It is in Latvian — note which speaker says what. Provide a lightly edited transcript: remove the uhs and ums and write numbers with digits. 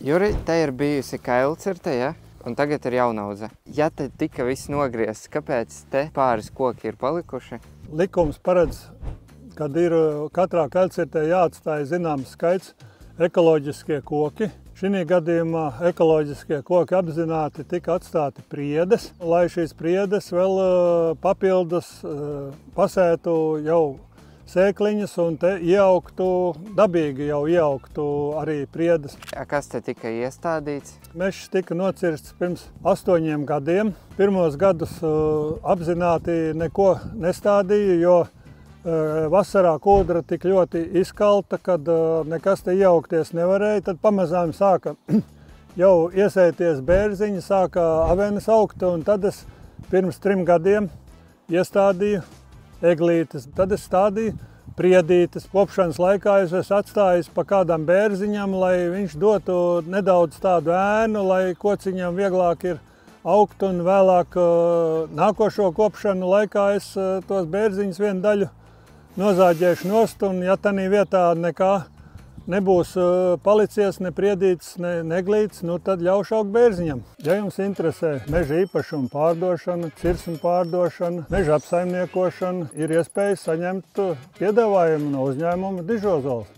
Speaker 1: Juri, te ir bijusi kailcirte, ja? Un tagad ir jaunauze. Ja te tika viss nogriezts, kāpēc te pāris koki ir palikuši?
Speaker 2: Likums paredz, kad ir katrā kailcirtē jāatstāja zināms skaits ekoloģiskie koki. Šī gadījumā ekoloģiskie koki apzināti tika atstāti priedes, lai šīs priedes vēl papildus pasētu jau sēkliņas un te dabīgi ieaugtu arī priedes.
Speaker 1: Kas te tika iestādīts?
Speaker 2: Mežs tika nocirsts pirms 8 gadiem. Pirmos gadus apzināti neko nestādīja, jo vasarā kūdra tik ļoti izkalta, kad nekas te ieaugties nevarēja. Tad pamazām sāka jau iesēties bērziņi, sāka avenes augt, un tad es pirms 3 gadiem iestādīju eglītes. Tad es stādīju priedītes. Kopšanas laikā es esmu atstājis pa kādam bērziņam, lai viņš dotu nedaudz tādu ēnu, lai kociņam vieglāk ir augt, un vēlāk nākošo kopšanu laikā es tos bērziņus vienu daļu nozāģēšu nost, un ja tanī vietā nekā nebūs palicies, ne priedītes, ne eglītes, nu tad ļaušu augt bērziņam. Ja jums interesē meža īpašuma pārdošana, cirsuma pārdošana, meža apsaimniekošana, ir iespēja saņemt piedāvājumu no uzņēmuma Dižozols.